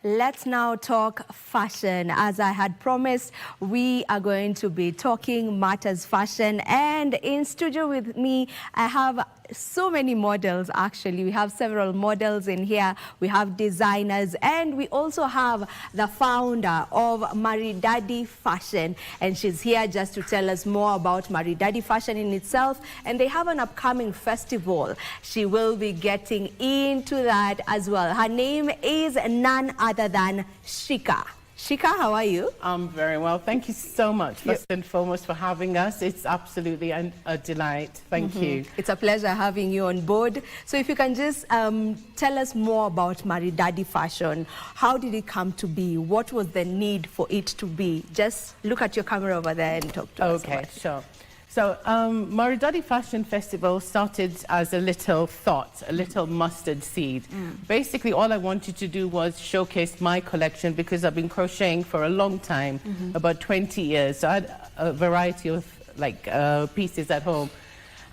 let's now talk fashion. As I had promised, we are going to be talking matters fashion. And in studio with me, I have so many models, actually. We have several models in here. We have designers, and we also have the founder of Maridadi Fashion. And she's here just to tell us more about Maridadi Fashion in itself. And they have an upcoming festival. She will be getting into that as well. Her name is none other than Shika. Shika, how are you? I'm very well. Thank you so much, first and foremost, for having us. It's absolutely a delight. Thank you. It's a pleasure having you on board. So if you can just tell us more about Maridadi Fashion. How did it come to be? What was the need for it to be? Just look at your camera over there and talk to us. Okay, sure. So Maridadi Fashion Festival started as a little thought, a little mustard seed. Basically, all I wanted to do was showcase my collection because I've been crocheting for a long time, about 20 years. So I had a variety of pieces at home.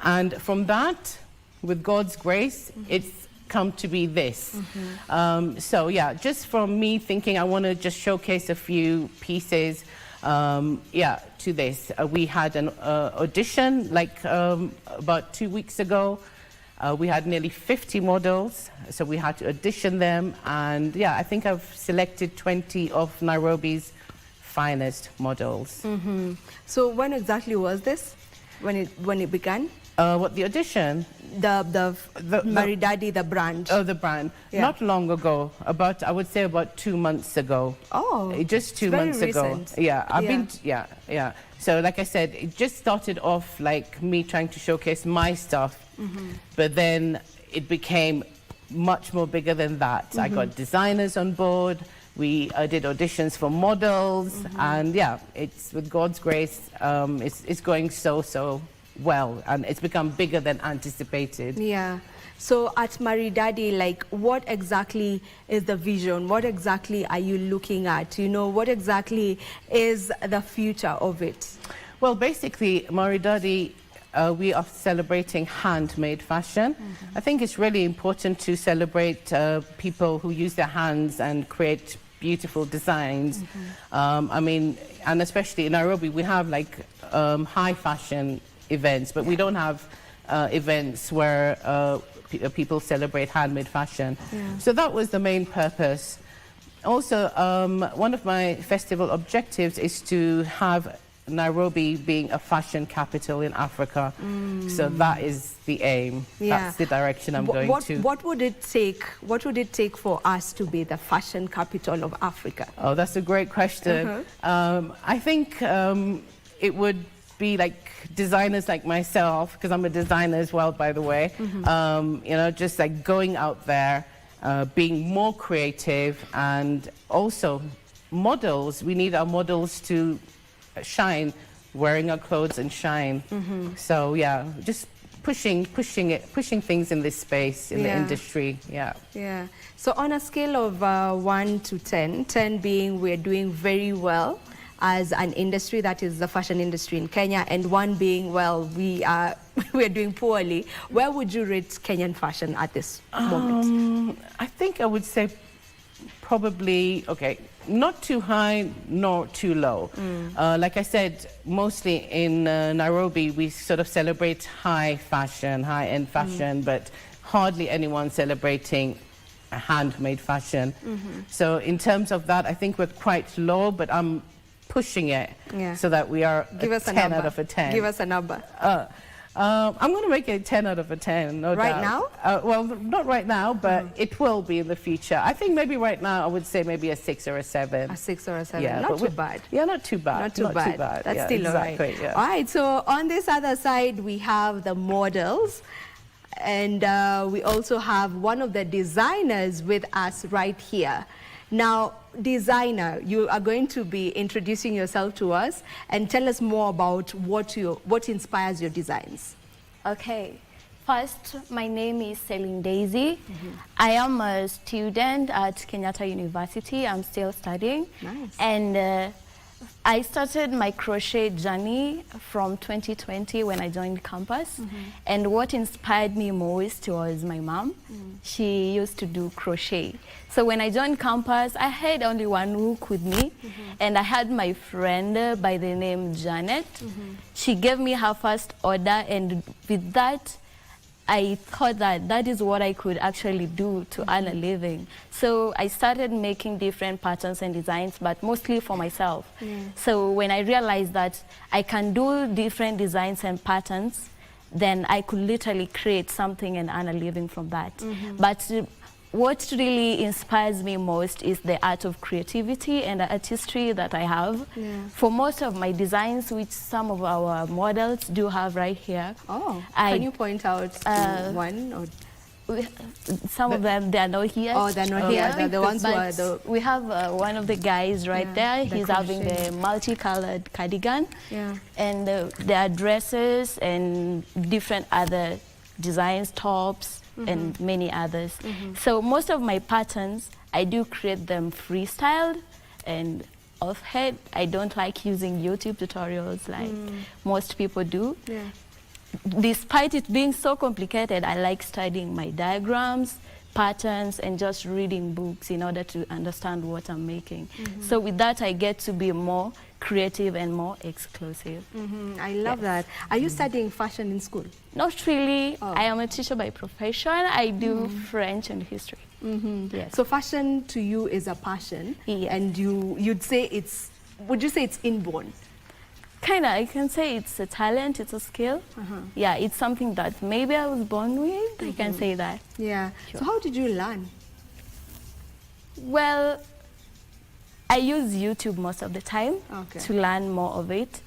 And from that, with God's grace, it's come to be this. So yeah, just from me thinking I want to just showcase a few pieces, to this. We had an audition about 2 weeks ago. We had nearly 50 models, so we had to audition them, and yeah, I think I've selected 20 of Nairobi's finest models. So when exactly was this? When it began? What, the audition? The Maridadi, the brand. Oh, the brand. Yeah. Not long ago, I would say about 2 months ago. Oh, just 2 months ago. Yeah, yeah. So like I said, it just started off like me trying to showcase my stuff, but then it became much more bigger than that. I got designers on board. We did auditions for models, and yeah, it's with God's grace, it's going so well, and it's become bigger than anticipated. Yeah. So at Maridadi, what exactly is the vision? What exactly are you looking at? You know, what exactly is the future of it? Well, basically, Maridadi, we are celebrating handmade fashion. I think it's really important to celebrate people who use their hands and create beautiful designs. I mean, and especially in Nairobi, we have high fashion events, but we don't have events where people celebrate handmade fashion. So that was the main purpose. Also, one of my festival objectives is to have Nairobi being a fashion capital in Africa. So that is the aim. That's the direction I'm going to. What would it take? What would it take for us to be the fashion capital of Africa? Oh, that's a great question. I think it would be designers like myself, because I'm a designer as well, by the way. You know, just going out there, being more creative, and also models. We need our models to shine, wearing our clothes and shine. So yeah, just pushing things in this space, in the industry. Yeah. So on a scale of 1 to 10, 10 being we're doing very well as an industry, that is the fashion industry in Kenya, and 1 being, well, we're doing poorly, where would you rate Kenyan fashion at this moment? I think I would say probably, okay, not too high nor too low. Like I said, mostly in Nairobi, we sort of celebrate high fashion, high-end fashion, but hardly anyone celebrating handmade fashion. So in terms of that, I think we're quite low, but I'm pushing it so that we are Give us 10 a number. out of a 10. Give us a number. I'm going to make it a 10 out of a 10, no doubt. Right now? Well, not right now, but it will be in the future. I think maybe right now I would say maybe a 6 or a 7. A 6 or a 7. Yeah, not too bad. Yeah, not too bad. Not too bad. That's still exactly, all right. Yeah. All right, so on this other side, we have the models. And we also have one of the designers with us right here. Now, designer, you are going to be introducing yourself to us and tell us more about what inspires your designs. Okay. First, my name is Celine Daisy. I am a student at Kenyatta University. I'm still studying. Nice. And I started my crochet journey from 2020 when I joined campus. And what inspired me most was my mom. She used to do crochet. So when I joined campus, I had only one hook with me. And I had my friend by the name Janet. She gave me her first order, and with that, I thought that that is what I could actually do to earn a living. So I started making different patterns and designs, but mostly for myself. So when I realized that I can do different designs and patterns, then I could literally create something and earn a living from that. But what really inspires me most is the art of creativity and the artistry that I have. For most of my designs, which some of our models do have right here. Oh, can you point out one? Or? Some of them, they are not here. Oh, they're not here. They're the ones who are we have one of the guys right there. He's having the multicolored cardigan. And there are dresses and different other designs, tops, and many others. So most of my patterns, I do create them freestyled and off head. I don't like using YouTube tutorials like most people do. Despite it being so complicated, I like studying my diagrams, patterns, and just reading books in order to understand what I'm making. So with that, I get to be more creative and more exclusive. I love that. Are you studying fashion in school? Not really. I am a teacher by profession. I do French and history. Yes. So fashion to you is a passion, and you'd say it's, would you say it's inborn? Kind of, I can say it's a talent, it's a skill. Yeah, it's something that maybe I was born with, I can say that. Yeah. So how did you learn? Well, I use YouTube most of the time to learn more of it.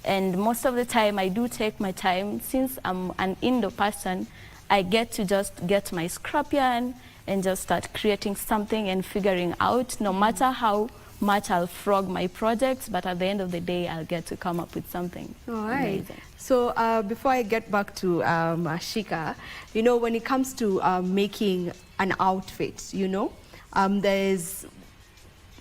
And most of the time I do take my time. Since I'm an indoor person, I get to just get my scrap yarn and just start creating something and figuring out, no matter how much I'll frog my projects, but at the end of the day, I'll get to come up with something amazing. So before I get back to Shika, you know, when it comes to making an outfit, you know, there's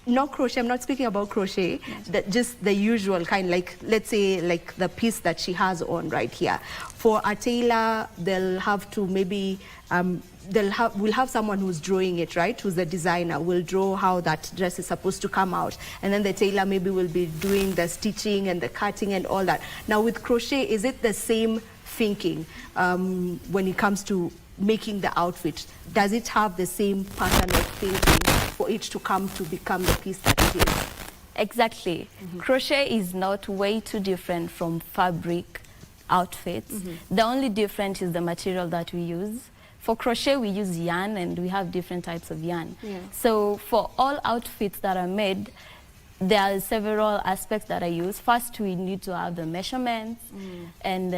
not crochet, I'm not speaking about crochet, just the usual kind, like, let's say, like the piece that she has on right here. For a tailor, they'll have to maybe, we'll have someone who's drawing it, right? Who's the designer, will draw how that dress is supposed to come out. And then the tailor maybe will be doing the stitching and the cutting and all that. Now with crochet, is it the same thinking when it comes to making the outfit? Does it have the same pattern of thinking for it to come to become the piece that it is? Exactly. Crochet is not way too different from fabric outfits. The only difference is the material that we use. For crochet, we use yarn, and we have different types of yarn. So for all outfits that are made, there are several aspects that I use. First, we need to have the measurements, and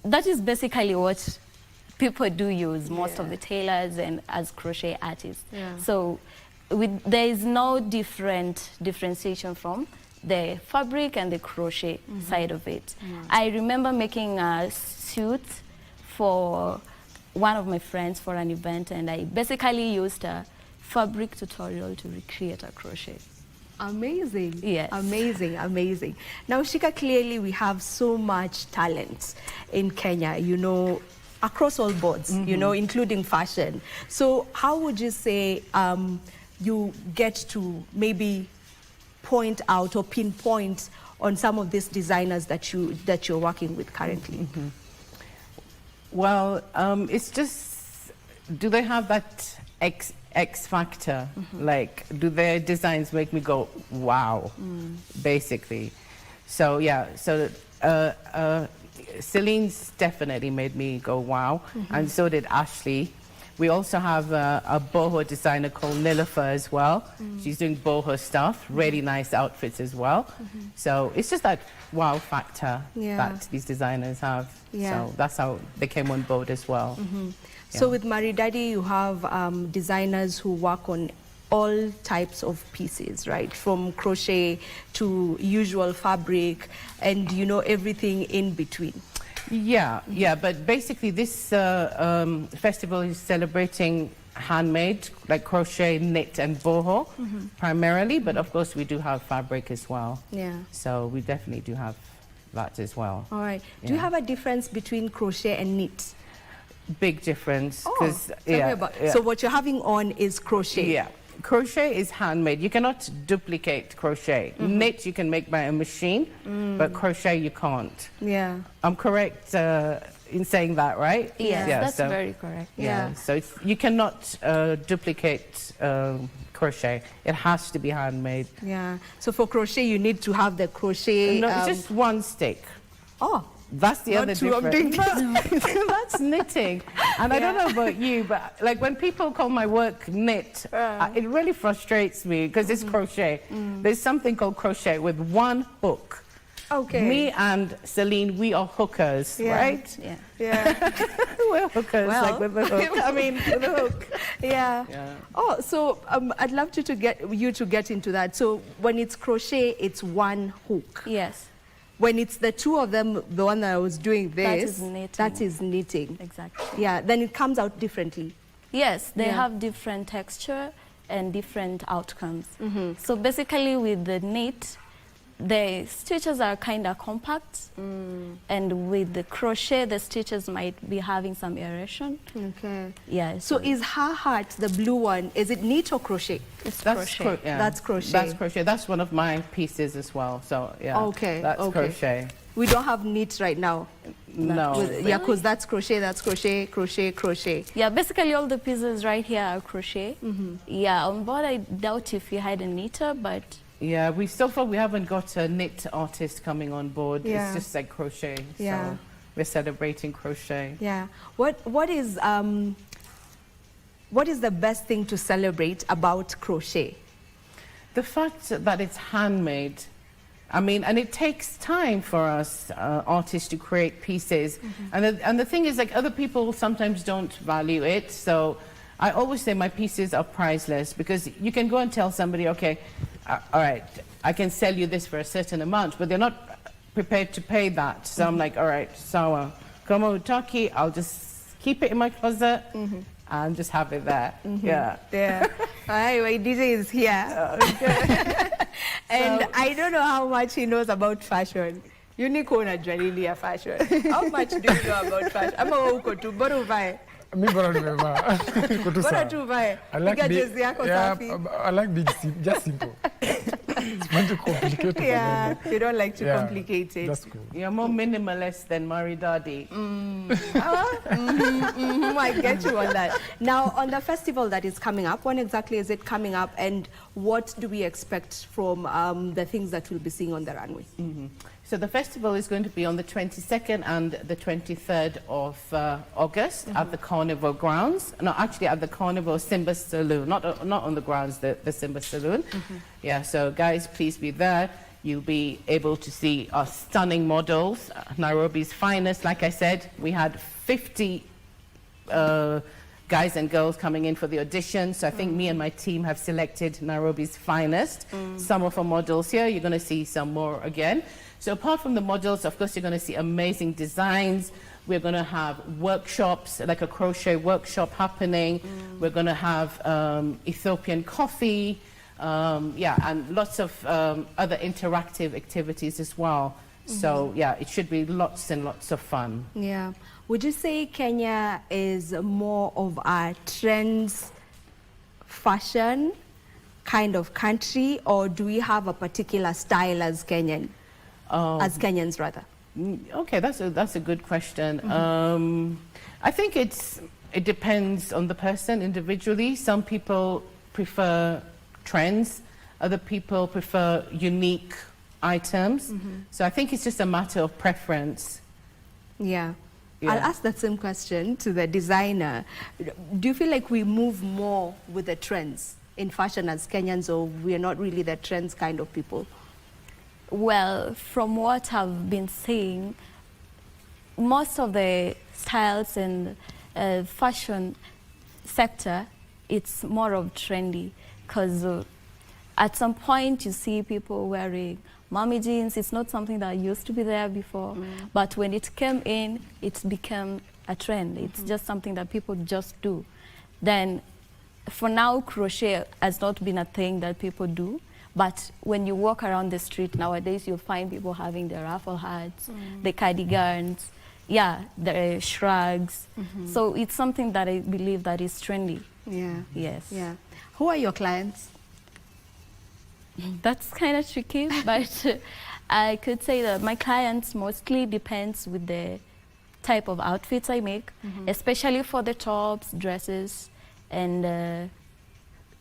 that is basically what people do use, most of the tailors and as crochet artists. So there is no differentiation from the fabric and the crochet side of it. I remember making a suit for one of my friends for an event, and I basically used a fabric tutorial to recreate a crochet. Amazing. Yes. Amazing, amazing. Now, Shika, clearly we have so much talent in Kenya, you know, across all boards, you know, including fashion. So how would you say you get to maybe point out or pinpoint on some of these designers that you're working with currently? Well, it's just, do they have that X factor? Like, do their designs make me go, wow, basically? So, yeah, so Celine's definitely made me go, wow, and so did Ashley. We also have a boho designer called Nilofer as well. She's doing boho stuff, really nice outfits as well. So it's just that wow factor that these designers have. So that's how they came on board as well. So with Maridadi, you have designers who work on all types of pieces, right? From crochet to usual fabric and, you know, everything in between. Yeah, but basically this festival is celebrating handmade, like crochet, knit, and boho primarily, but of course we do have fabric as well. Yeah. So we definitely do have that as well. All right. Do you have a difference between crochet and knit? Big difference. Oh, so what you're having on is crochet. Yeah. Crochet is handmade. You cannot duplicate crochet. Knit you can make by a machine, but crochet you can't. Yeah. I'm correct in saying that, right? Yes, yeah, that's so, very correct. Yeah. So you cannot duplicate crochet. It has to be handmade. Yeah. So for crochet, you need to have the crochet. No, it's just one stick. Oh. That's the other difference. That's knitting. And I don't know about you, but like when people call my work knit, it really frustrates me because it's crochet. There's something called crochet with one hook. Okay. Me and Celine, we are hookers, right? Yeah. Yeah. We're hookers, Well, like with the hook. I mean, with the hook. Yeah. Yeah. Oh, so I'd love to get into that. So when it's crochet, it's one hook. Yes. When it's the two of them, the one that I was doing this, That is knitting. That is knitting. Exactly. Yeah, then it comes out differently. Yes, they Yeah. have different texture and different outcomes. So basically with the knit, the stitches are kind of compact, and with the crochet, the stitches might be having some aeration. Okay. Yeah. So is her heart, the blue one, is it knit or crochet? it's That's crochet. That's crochet. That's crochet. That's one of my pieces as well. So yeah. Okay, That's okay. crochet. We don't have knit right now. No. Yeah, because that's crochet, crochet, crochet. Yeah, basically all the pieces right here are crochet. Yeah, on board I doubt if you had a knitter, but Yeah, so far we haven't got a knit artist coming on board. Yeah. It's just like crochet. Yeah. So we're celebrating crochet. Yeah. What is the best thing to celebrate about crochet? The fact that it's handmade, I mean, and it takes time for us artists to create pieces. And the thing is, like, other people sometimes don't value it. So I always say my pieces are priceless because you can go and tell somebody, okay, all right, I can sell you this for a certain amount, but they're not prepared to pay that. So I'm like, all right, so come on, Taki, I'll just keep it in my closet and just have it there. Yeah. Yeah. Hi, my DJ is here. And I don't know how much he knows about fashion. Unicorn and Jalilia fashion. How much do you know about fashion? I'm a to Borovai. Me bora nimevaa. Kutu Bora sawa. tu vae. I like Piga being, jezi yako yeah, safi. I like being just simple. It's meant to complicate. Yeah, you don't like to Yeah, complicate it. That's cool. You're more minimalist than Maridadi. I get you on that. Now, on the festival that is coming up, when exactly is it coming up, and what do we expect from the things that we'll be seeing on the runway? So the festival is going to be on the 22nd and the 23rd of August at the Carnival grounds. No, actually at the Carnival Simba Saloon, not on the grounds, the Simba Saloon. Yeah, so guys, please be there. You'll be able to see our stunning models, Nairobi's finest. Like I said, we had 50 guys and girls coming in for the audition. So I think me and my team have selected Nairobi's finest. Some of our models here, you're going to see some more again. So apart from the models, of course, you're going to see amazing designs. We're going to have workshops, like a crochet workshop happening. We're going to have Ethiopian coffee, yeah, and lots of other interactive activities as well. So yeah, it should be lots and lots of fun. Yeah. Would you say Kenya is more of a trends fashion kind of country, or do we have a particular style as Kenyan? As Kenyans, rather. Okay, that's a good question. I think it depends on the person individually. Some people prefer trends, other people prefer unique items. So I think it's just a matter of preference. Yeah. Yeah. I'll ask that same question to the designer. Do you feel like we move more with the trends in fashion as Kenyans, or we are not really the trends kind of people? well, from what I've been seeing, most of the styles in fashion sector, it's more of trendy, because at some point you see people wearing mommy jeans. It's not something that used to be there before, but when it came in, it became a trend. It's just something that people just do. Then for now, crochet has not been a thing that people do. But when you walk around the street nowadays, you'll find people having their raffle hats, the cardigans, the shrugs. So it's something that I believe that is trendy. Yeah. Yes. Yeah. Who are your clients? That's kind of tricky, but I could say that my clients mostly depends with the type of outfits I make, especially for the tops, dresses, and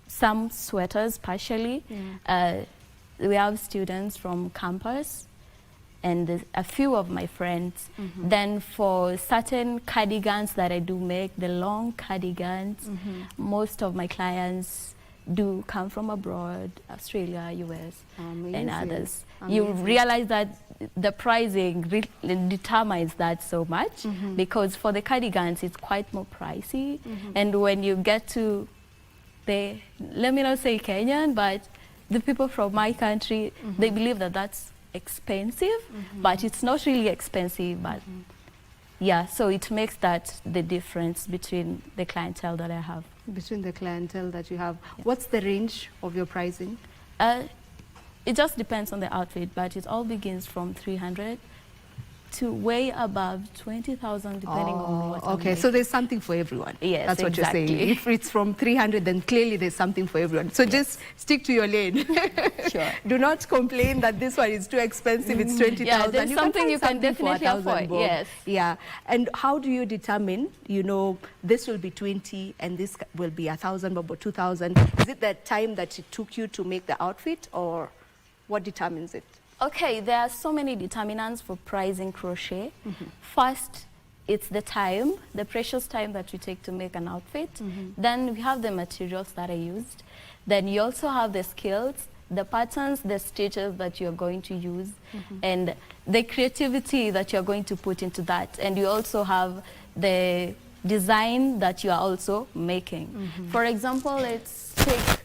some sweaters partially. We have students from campus and a few of my friends. Then for certain cardigans that I do make, the long cardigans, most of my clients do come from abroad, Australia, US, and others. You realize that the pricing determines that so much, because for the cardigans it's quite more pricey, and when you get to the, let me not say Kenyan, but the people from my country, they believe that that's expensive, but it's not really expensive, but yeah, so it makes that the difference between the clientele that I have. Between the clientele that you have. What's the range of your pricing? It just depends on the outfit, but it all begins from 300 to way above 20,000, depending on what I'm okay, so there's something for everyone. Yes, that's what exactly. you're saying. If it's from 300, then clearly there's something for everyone. So just stick to your lane. Sure. Do not complain that this one is too expensive. It's 20,000. Yeah, there's something you can something for definitely 1,000 afford. bob. Yes. Yeah. And how do you determine, you know, this will be 20 and this will be 1,000 bob or 2,000? Is it the time that it took you to make the outfit, or what determines it? Okay, there are so many determinants for pricing crochet. First, it's the time, the precious time that you take to make an outfit. Then we have the materials that I used. Then you also have the skills, the patterns, the stitches that you're going to use, and the creativity that you're going to put into that. And you also have the design that you are also making. For example, let's take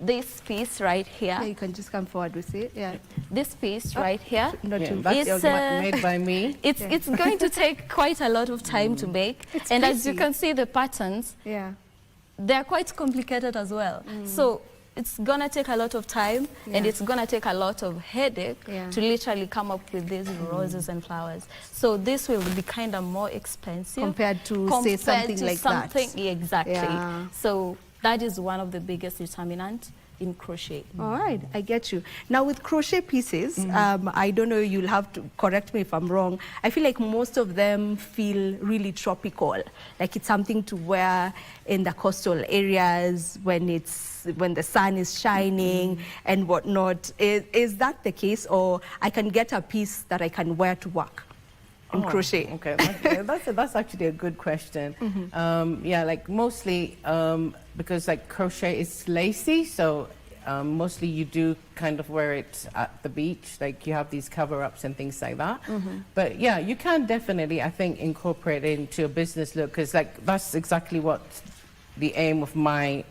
this piece right here. Yeah, you can just come forward with it. Yeah. This piece right here. Not too That's made by me. It's going to take quite a lot of time to make. And as you pretty. can see, the patterns, they're quite complicated as well. So it's gonna take a lot of time, and it's gonna take a lot of headache to literally come up with these roses and flowers. So this will be kind of more expensive compared to say something like that. Exactly. Yeah. So that is one of the biggest determinants in crochet. All right, I get you. Now with crochet pieces, I don't know, you'll have to correct me if I'm wrong. I feel like most of them feel really tropical. Like it's something to wear in the coastal areas when the sun is shining and whatnot. Is that the case, or I can get a piece that I can wear to work? Crochet. Okay, that's actually a good question. Yeah, like mostly because like crochet is lacy, so mostly you do kind of wear it at the beach, like you have these cover-ups and things like that. But yeah, you can definitely, I think, incorporate it into a business look, because like that's exactly what the aim of my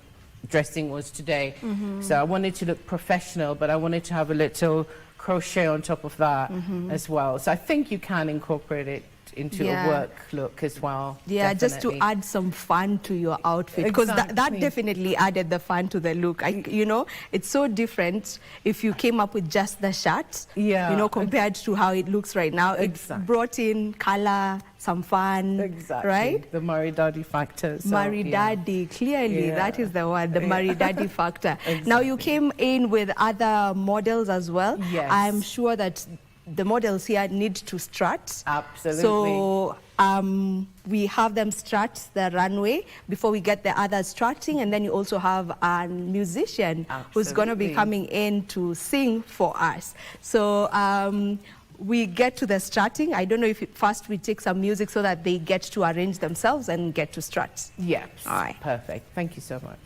dressing was today. So I wanted to look professional, but I wanted to have a little crochet on top of that as well. So I think you can incorporate it into a work look as well. Yeah, just to add some fun to your outfit, because that definitely added the fun to the look. You know, it's so different if you came up with just the shirt, you know, compared to how it looks right now. It brought in color, some fun, right? The Maridadi factor. So, Maridadi, clearly, that is the word, the Maridadi factor. Now you came in with other models as well. Yes. I'm sure that the models here need to strut. Absolutely. So we have them strut the runway before we get the others strutting, and then you also have a musician who's going to be coming in to sing for us. So we get to the strutting. I don't know if first we take some music so that they get to arrange themselves and get to strut. Yes. All right. Perfect. Thank you so much.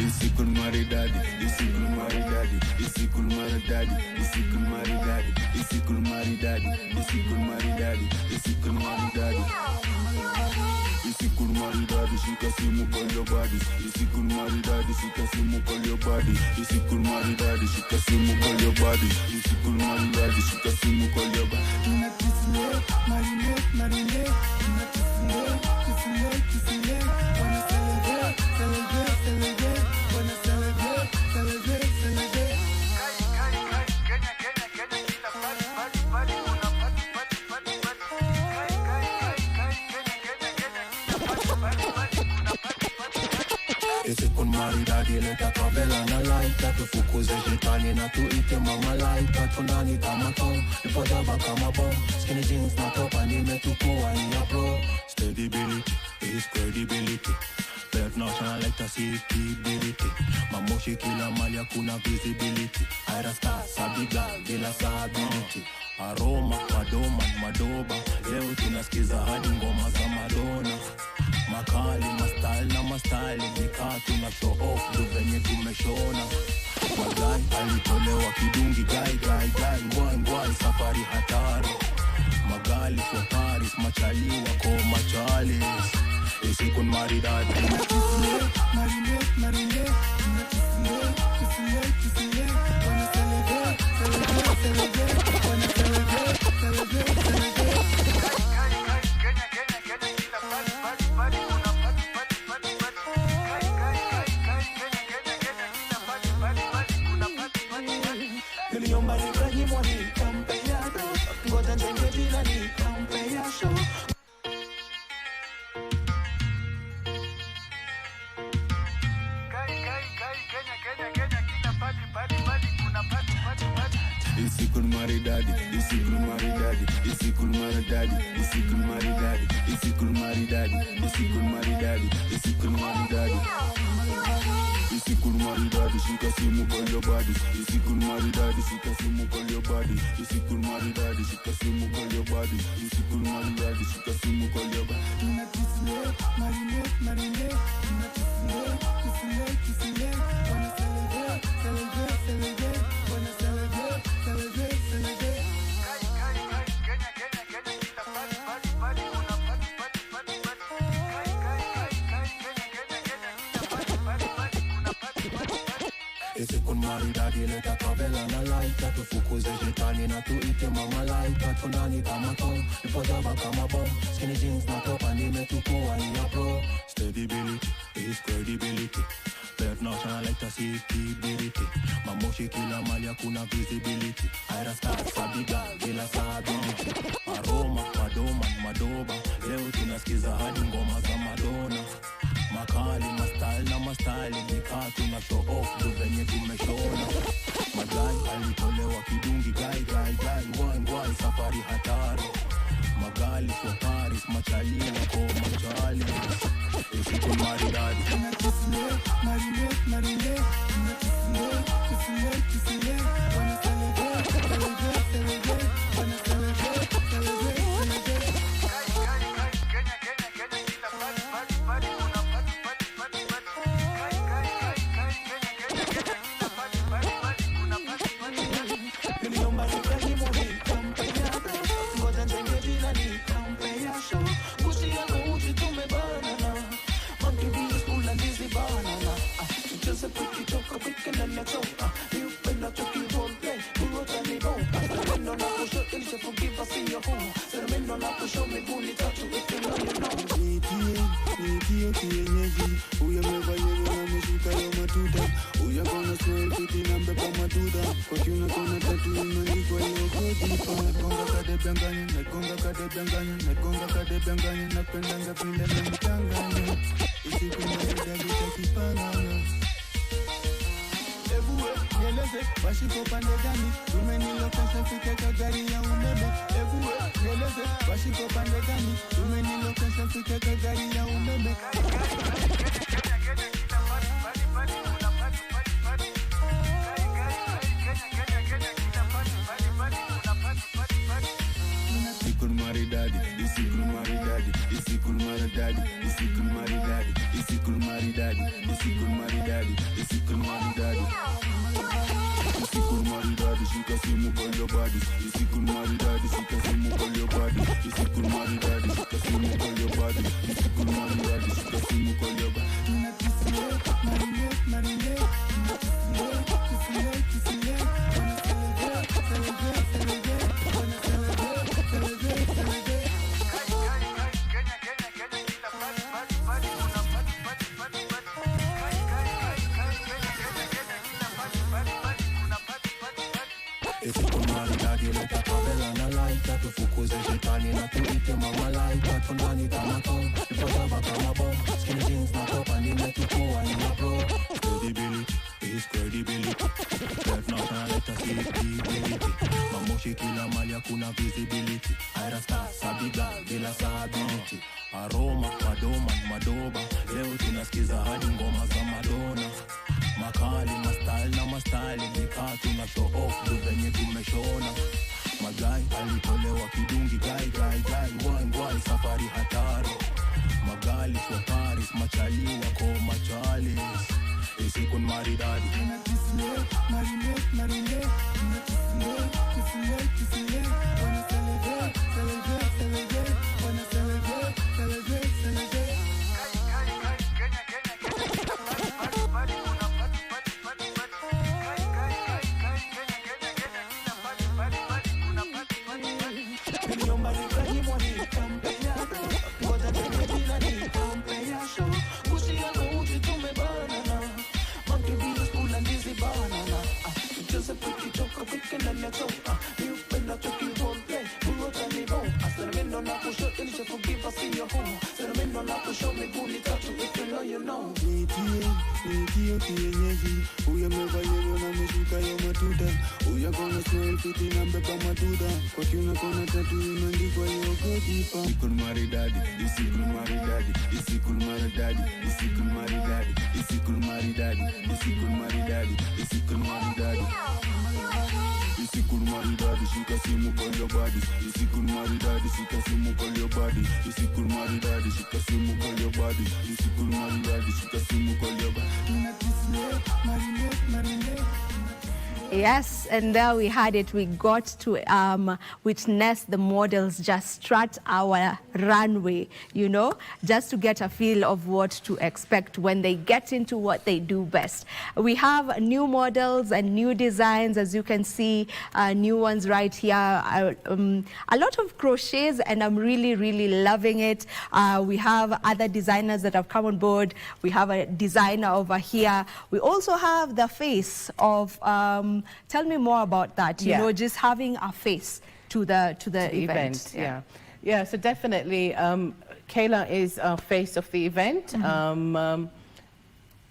Isikul maridadi, isikul maridadi, isikul maridadi, isikul maridadi, isikul maridadi. maridadi, usiku maridadi, usiku maridadi. Usiku maridadi, shika simu call your body. Usiku maridadi, shika simu call your body. Usiku maridadi, shika simu call your body. Usiku maridadi, shika simu call your body. Tunakisile, marinate, marinate. Tunakisile, kisile, kisile. Wanna celebrate, celebrate, celebrate. Wanna celebrate, celebrate, celebrate. Kenya, Kenya, Kenya, kila party, party, party. Una party, party, party, party. Usiku maridadi, leta kabela na laita. Tufukuze shetani na tuite mama laita. Tundani kama tom, nipodaba kama bom. Skinny jeans na topa nimetukua hiya bro. Steadability is credibility. Belt national like a CTBT. Mamoshi kila mali hakuna visibility. Aira stars, sabiga, bila stability. Aroma, madoma, madoba. Leo tunasikiza hadi ngoma za Madonna. Makali, mastyle na mastyle. Nikaa tuna show off, ndo venye tumeshona. Magai, alitolewa kidungi. Gai, ngwai, ngwai, safari hatari. Magali for Paris, machali wako machalis. Usiku maridadi. Marinate, marinate. Kisile, kisile. Wanna celebrate, celebrate, celebrate. Wanna celebrate, celebrate, celebrate. Kenya, Kenya, Kenya, kila party, party, party. Una party, party, party, party. Kenya, Kenya, Kenya, kila party, party, party. Una party, party, party. Niliomba nikanyimwa nikampea do. Ngoja njenge jina nikampea show. Usiku maridadi, usiku maridadi, usiku maridadi, usiku maridadi, usiku maridadi, usiku maridadi, usiku maridadi. Usiku maridadi, shika simu call your body. Usiku maridadi, shika simu call your body. Usiku maridadi, shika simu call your body. Usiku maridadi, shika simu call your body. Tunakisile, marinate, marinate. Tunakisile, kisile, kisile. Wanna celebrate, celebrate, celebrate. Wanna celebrate, celebrate, celebrate. Kenya, Kenya, Kenya, kila party, party, party. Una party, party, party, party. Kenya, Kenya, Kenya, kila party, party, party. Una party, party, party. Usiku maridadi, leta kabela na laita. Tufukuze shetani na tuite mama laita. Tundani kama tom, nipodaba kama bom. Skinny jeans na topa nimetukua hiya bro. Steadability is credibility. Belt national like a CTBT. Mamoshi kila mali hakuna visibility. Aira stars, sabiga, bila stability. Aroma, madoma, madoba. Leo tunasikiza hadi ngoma za Madonna. Makali, mastyle na mastyle. Nikaa tuna show off, ndo venye tumeshona. Magai, alitolewa kidungi. Gai, ngwai, ngwai, safari hatari. Magali for Paris, machali wako machali. Usiku maridadi. Kisile, marinate, marinate. Kisile, kisile. Wanna celebrate, celebrate, celebrate. Wanna celebrate, celebrate, celebrate. Kenya, Kenya, Kenya, kila party, party, party. Una party, party, party, party. Kenya, Kenya, Kenya, kila party, party, party. Una party, party, party. Niliomba nikanyimwa nikampea do. Ngoja njenge jina nikampea show. Kushi yako uchi tumebanana. Monkey bees full and dizzy banana. Just a quick choke, quick and then let's go. You better check your role play. You wrote a little. Sermon on a push, you should forgive us in your home. Sermon on a push, me bully touch you if you know you know. Nitio kienyeji. Uya mevanye wana meshika yo matuta. Uya kona smile fiti na mbepa matuta. Kwa kiuna kona tatu imeandikwa yo kodipa. Nagonga kade bianganya, nagonga kade bianganya, nagonga kade bianganya. Napendanga pinde na mchanganya. Usiku maridadi takipanganya. Nieleze, washiko pande gani? Tumenilokesha fike kagari ya umeme. Nieleze, washiko pande gani? Tumenilokesha fike kagari ya umeme. Usiku maridadi, usiku maridadi, usiku maridadi, usiku maridadi, usiku maridadi, usiku maridadi, usiku maridadi. Usiku maridadi, shika simu call your body. Usiku maridadi, shika simu call your body. Usiku maridadi, shika simu call your body. Usiku maridadi, shika simu call your body. Leta kabela na laita, tufukuze shetani na tuite mama laita, tundani kama tom, ipotaba kama bom, skinny jeans na topa nimetukua ni mapro. Credibility is credibility, left now tryna let us see credibility. Mamoshi kila mali hakuna visibility, Ira star sabiga bila stability. Aroma, madoma, madoba, leo tunasikiza hadi ngoma za Madonna. Makali, mastyle na mastyle, nikaa tuna show off, do venye tumeshona. Magai, alitolewa kidungi, gai, wai, safari hatari. Magali, for Paris, machali wako machalis. Isikun maridadi. Marinate. Wanna celebrate. Wanna celebrate. Uya mevaliwa na meshuka ya matuta. Uya kona smile fiti na mbeba matuta. Kwa kiuna kona tatu imeandikwa yoko dipa. Isikul maridadi, isikul maridadi, isikul maridadi, isikul maridadi, isikul maridadi, isikul maridadi, isikul maridadi. Isikul maridadi, shika simu call your body. Isikul maridadi, shika simu call your body. Isikul maridadi, shika simu call your body. Isikul maridadi, shika simu call your body. Yes, and there we had it. We got to witness the models just strut our runway, you know, just to get a feel of what to expect when they get into what they do best. We have new models and new designs, as you can see, new ones right here. A lot of crochets, and I'm really loving it. We have other designers that have come on board. We have a designer over here. We also have the face of tell me more about that. You know, just having a face to the event. Yeah. So definitely, Kayla is a face of the event.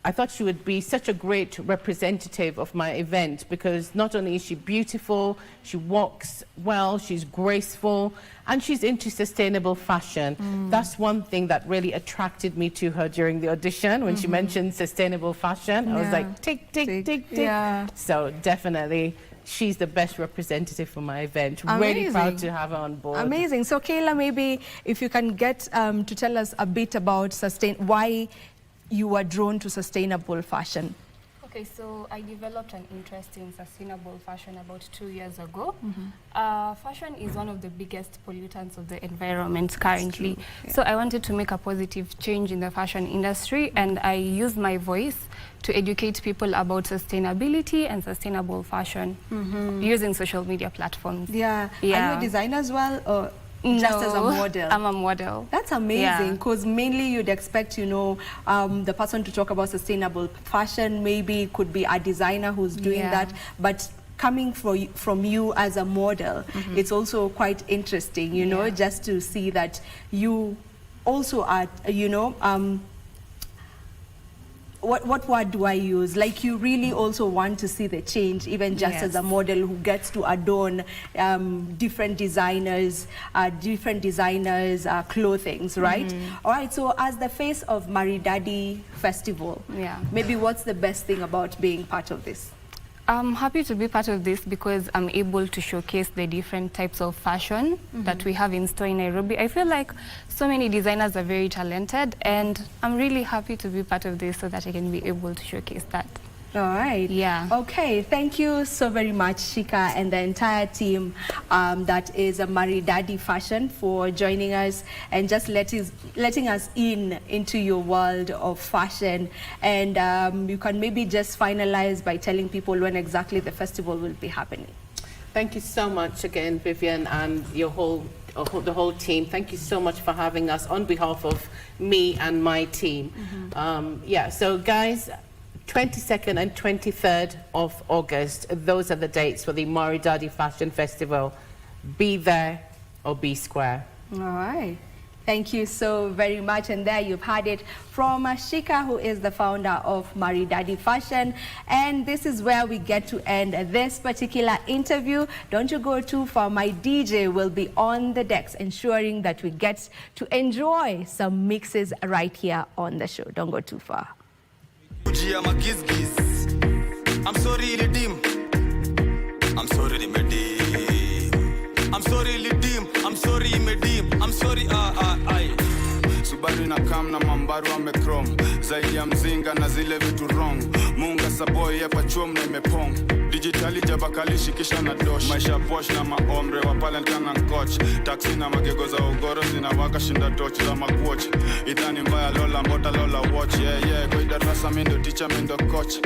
I thought she would be such a great representative of my event because not only is she beautiful, she walks well, she's graceful, and she's into sustainable fashion. That's one thing that really attracted me to her during the audition. When she mentioned sustainable fashion, I was like, tick. Yeah. So definitely, she's the best representative for my event. Amazing. Really proud to have her on board. Amazing. So Kayla, maybe if you can get to tell us a bit about why you were drawn to sustainable fashion. Okay, so I developed an interest in sustainable fashion about 2 years ago. Fashion is one of the biggest pollutants of the environment currently. So I wanted to make a positive change in the fashion industry, and I used my voice to educate people about sustainability and sustainable fashion using social media platforms. Are you a designer as well, or just as a model? I'm a model. That's amazing, because mainly you'd expect, you know, the person to talk about sustainable fashion maybe could be a designer who's doing that, but coming from you as a model, it's also quite interesting, you know, just to see that you also are, you know, what word do I use? Like, you really also want to see the change, even just as a model who gets to adorn different designers' clothings, right? All right, so as the face of Maridadi Festival, maybe what's the best thing about being part of this? I'm happy to be part of this because I'm able to showcase the different types of fashion that we have in store in Nairobi. I feel like so many designers are very talented, and I'm really happy to be part of this so that I can be able to showcase that. All right. Yeah. Okay. Thank you so very much, Shika, and the entire team that is a Maridadi Fashion for joining us and just letting us into your world of fashion. And you can maybe just finalize by telling people when exactly the festival will be happening. Thank you so much again, Vivian, and the whole team. Thank you so much for having us on behalf of me and my team. Yeah, so guys, 22nd and 23rd of August, those are the dates for the Maridadi Fashion Festival. Be there or be square. All right. Thank you so very much. And there you've had it from Shika, who is the founder of Maridadi Fashion. And this is where we get to end this particular interview. Don't you go too far. My DJ will be on the decks, ensuring that we get to enjoy some mixes right here on the show. Don't go too far. I'm sorry, redeem. I'm sorry, redeem. I'm sorry, redeem. I'm sorry, redeem. I'm sorry, I. Subaru na kam na mambaru amekrom zaidi ya mzinga na zile vitu wrong. Munga saboy hapa chom na imepong. Digitali jabakalishi kisha na dosh. Maisha posh na maomre wapale nkana nkoch. Taxi na magego za ugoro zinawaka shinda torch za makuoch. Idhani mbaya lola mbota lola watch. Yeah, kwa idarasa mindo teacher mindo coach.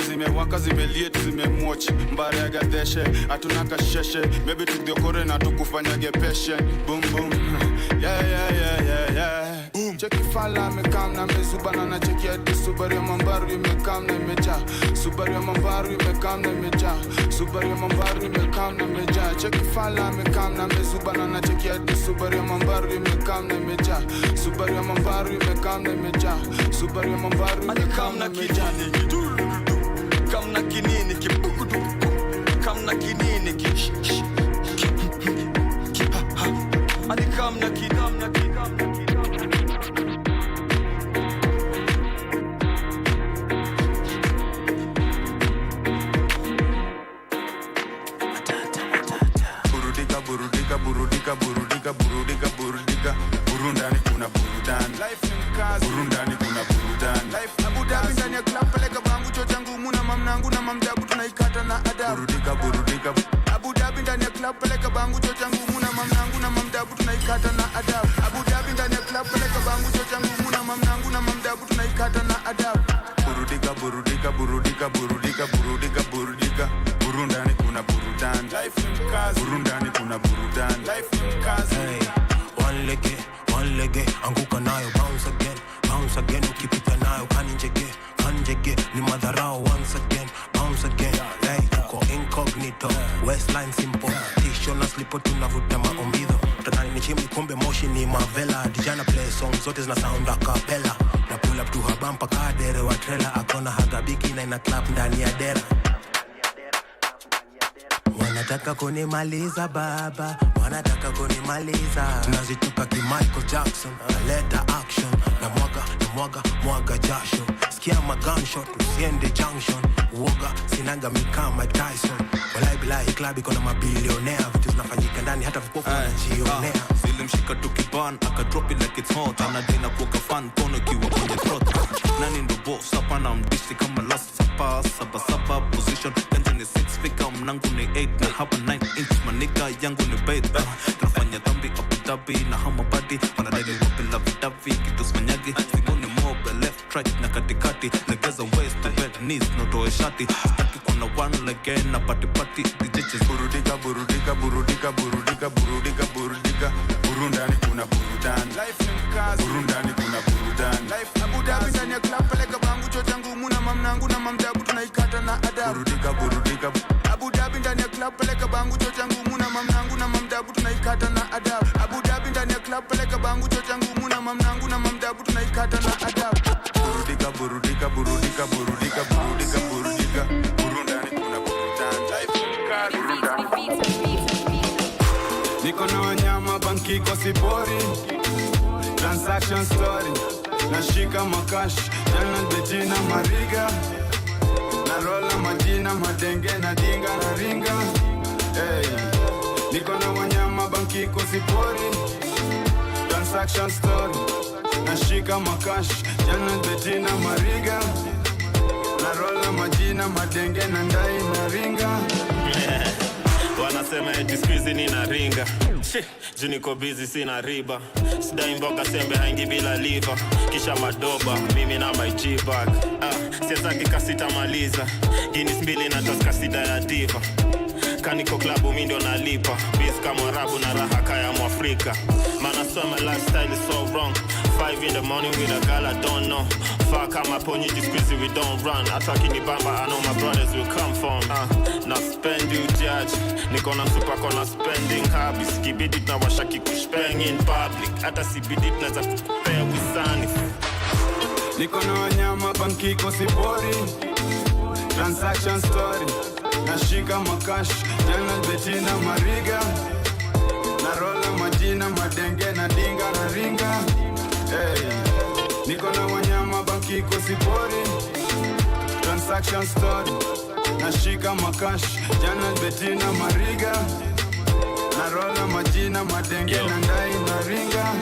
Zimewaka zimeliet zimemwatch. Mbare ya gadeshe atuna kasheshe. Maybe tukdiokore na tukufanya gepeshe. Boom boom. Yeah. Boom. Cheki fala mekam na mezubana na cheki ati Subaru ya mambaru imekam na imeja. Subaru ya mambaru imekam na imeja. Subaru ya mambaru imekam na imeja. Cheki fala mekam na mezubana na cheki ati Subaru ya mambaru imekam na imeja. Subaru ya mambaru imekam na imeja. Subaru ya mambaru imekam na imeja. Kam na kinini kibukudu. Kam na kinini ki. Ani kam na kinam na kinam na kinam. Burudika burundani kuna burudani life ni mkazi burundani kuna burudani life Abu Dhabi ndani ya club peleka bangu chochangu muna mamnangu na mamdabu tunaikata na adabu burudika Abu Dhabi ndani ya club peleka bangu chochangu muna mamnangu na mamdabu tunaikata na adabu Abu Dhabi ndani ya club peleka bangu chochangu muna mamnangu na mamdabu tunaikata na adabu burudika burundani kuna burudani life ni mkazi burundani kuna burudani life ni mkazi one leg anguka nayo bounce again ukipita nayo kanjege ni madharau bounce again hey uko incognito westline simple tisho na slipo tunavuta maombido tadhani ni chimbi kumbe moshi ni mavela dijana play songs zote zina sound a cappella na pull up to her bumper kadere wa trailer akona hagabiki na ina clap ndani ya dera. Wanataka kunimaliza baba, wanataka kunimaliza. Tunazituka ki Michael Jackson, leta action. Na mwaga jasho. Sikia ma gunshot, usiende junction. Uoga, sinaga mikama Tyson. Walai bilai club iko na mabilionea. Vitu zinafanyika ndani hata vipofu wanajionea. Zilimshika tukiban, aka drop it like it's hot. Anadina kuwaka fan, kono kiwa kwenye throat. Nani ndo boss, hapa na mdishi kama last sapa position. Ganja ni 6 figure, mnangu ni 8 na hapa 9 inch. Manika yangu ni bait. Tunafanya dhambi Abu Dhabi na hama body. Wanadai ni wapila vidavi, kitu smanyagi. Singoni mobe, left, right na katikati. Legeza waist to bed, knees, notoe shati. Staki kuna one leg na party. DJs burudika. Burundani kuna burudani life ni mkazi burundani kuna burudani life Abu Dhabi ndani ya club peleka bangu chochangu muna mamnangu na mamdabu tunaikata na adabu burudika Abu Dhabi ndani ya club peleka bangu chochangu muna mamnangu na mamdabu tunaikata na adabu Abu Dhabi ndani ya club peleka bangu chochangu muna mamnangu na mamdabu tunaikata na adabu burudika burundani kuna burudani life ni mkazi burundani niko na wanyama banki kwa sipori transaction story nashika makash jana betina mariga na rola majina madenge na dinga na ringa hey niko na wanyama banki kwa sipori transaction story nashika makash jana betina mariga na narola majina madenge na ndai na ringa. Wanasema eti squeeze nina ringa. Juu niko busy sina riba. Sidai mboga sembe haingi bila liver. Kisha madoba, mimi na my G-bag. Siezaki kasita maliza. Guinness mbili na toska sida ya diva. Kaniko klabu mi ndo nalipa. Biz kama Arabu na raha kaya Mwafrika. Man I swear my lifestyle is so wrong. 5 in the morning with a girl I don't know. Fuck how my pony just squeezy we don't run. Attacking the bamba I know my brothers will come from. Now spend you judge. Niko na msupa kona spending habits. Kibidi tunawashaki kushpeng in public. Hata sibidi tunaza kupea wisani. Niko na wanyama banki kosipori. Transaction story. Nashika makash, jana betina mariga. Narola majina madenge na dinga na ringa. Hey, niko na wanyama banki kosipori. Transaction story. Nashika makash, jana betina mariga. Narola majina madenge na ndai na ringa.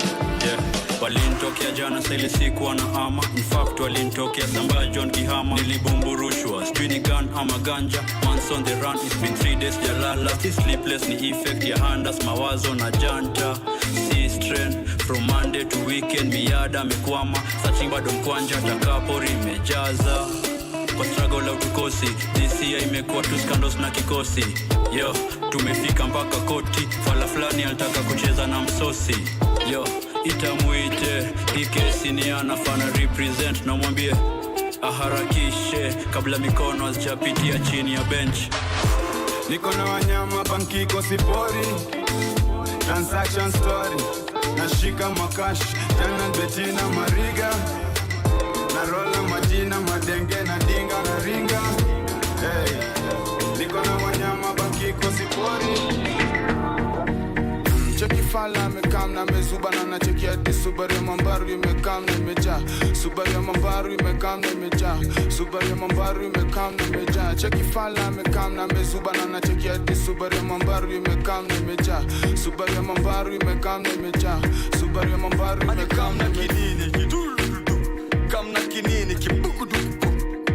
Walinitokea jana sa ile siku wanahama. In fact walinitokea Samba John Kihama. Nilibumburushwa, sijui ni gun ama ganja. Months on the run, it's been 3 days jalala. This sleepless ni effect ya handas, mawazo na janta. C-strain, from Monday to weekend. Miada mekwama, searching bado mkwanja. Takapori imejaza kwa struggle la utukosi. This year imekuwa tu scandals na kikosi. Yo, tumefika mpaka koti. Fala fulani alitaka kucheza na msosi. Yo, itamuite, hii kesi ni anafana represent. Na mwambie aharakishe kabla mikono hazijapitia chini ya bench. Niko na wanyama banki kosipori. Transaction story. Nashika makash, jana betina mariga. Narola majina madenge na dinga na ringa. Hey, niko na wanyama banki kosipori. Cheki fala mekam na mezubana na cheki ati Subaru ya mambaru imekam na imeja. Subaru ya mambaru imekam na imeja. Subaru ya mambaru imekam na imeja. Cheki fala mekam na mezubana na cheki ati Subaru ya mambaru imekam na imeja. Subaru ya mambaru imekam na imeja. Subaru ya mambaru imekam na kinini kidulu. Kam na kinini kibukudu.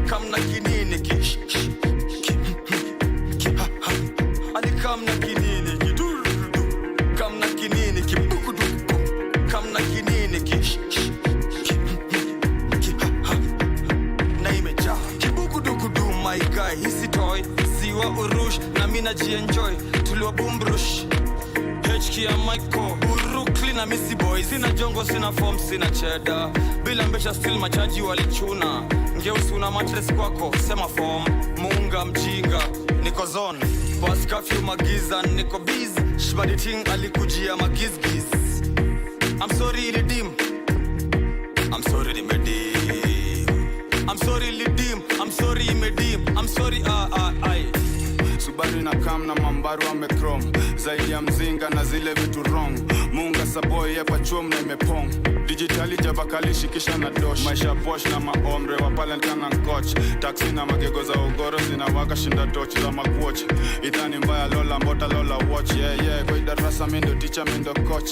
Kam na kinini ki. Ali kam na kinini kidulu. Kam na kinini kibukudu. Kam na kinini ki. Na imeja kibukudu kudu my guy. Hisi toy siwa urush na mina jienjoy. Tuliwa bumbrush HK ya Michael Urukli na Missy Boy. Sina jongo, sina form, sina cheddar. Bila mbesha still machaji walichuna. Ngeusi una mattress kwako, sema form. Munga mjinga, niko zone. Boss curfew magiza, niko busy. Shbadi ting alikujia magizgiz. I'm sorry lidim. I'm sorry limedim. I'm sorry lidim. I'm sorry imedim. I'm sorry I. Subaru na kam na mambaru amekrom. Zaidi ya mzinga na zile vitu wrong. Munga saboy yepa chum na imepong. Digitali jabakalishi kisha na dosh. Maisha posh na maomre wapalenta na coach. Taxi na magego za ugoro zinawaka shinda torch za makwatch. Idhani mbaya lola mbota lola watch. Yeah kwa idarasa mindo teacher mindo coach.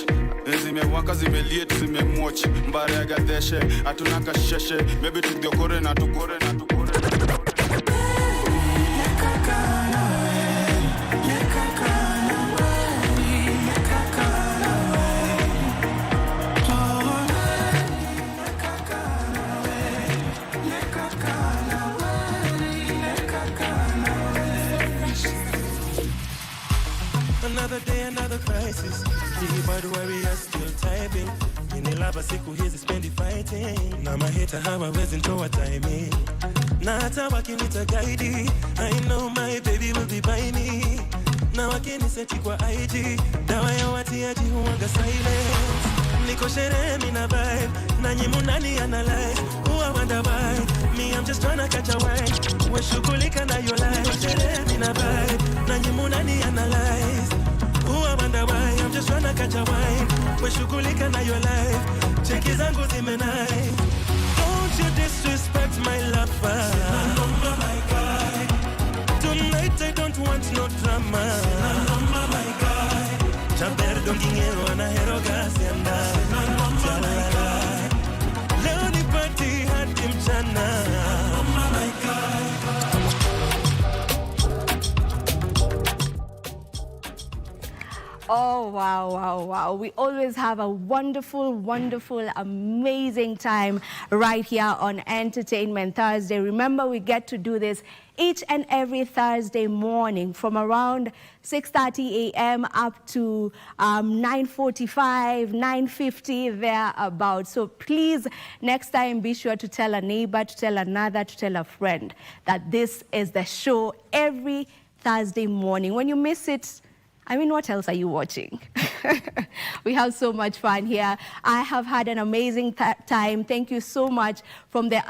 Zimewaka zimeliet zimemwatch. Mbare ya gadeshe atunaka sheshe. Maybe tugiokore na tukore na tukore. Another day, another crisis. Keyboard warriors still typing. Mini lava siku hizi spendi fighting. Na mahita hawawezi ntoa timing. Na hata wakinita guide, I know my baby will be by me. Na wakiniseti kwa IG, dawa ya watiaji huwanga silence. Niko sherehe mina vibe, na nyimu nani analyze. Who I wonder why, me I'm just tryna catch a wine. We shughulika na your life. Niko sherehe mina vibe, na nyimu nani analyze. Who I wonder why, I'm just tryna catch a wine. We shughulika na your life. Cheki zangu zimenai. Don't you disrespect my lover. My guy. Tonight I don't want no drama. My guy. Chaper dongingero anahero kasi anda. Leo ni party hadi mchana. My guy. Oh, wow, wow, wow. We always have a wonderful, wonderful, amazing time right here on Entertainment Thursday. Remember, we get to do this each and every Thursday morning from around 6:30 a.m. up to 9:45, 9:50, thereabout. So please, next time, be sure to tell a neighbor, to tell another, to tell a friend that this is the show every Thursday morning. When you miss it, I mean, what else are you watching? We have so much fun here. I have had an amazing time. Thank you so much from the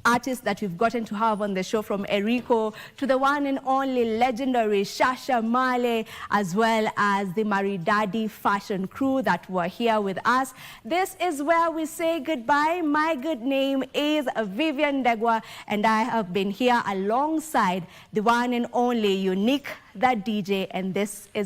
artists that we've gotten to have on the show, from Eriko to the one and only legendary Shasha Male, as well as the Maridadi fashion crew that were here with us. This is where we say goodbye. My good name is Vivian Degwa, and I have been here alongside the one and only Unique, the DJ, and this is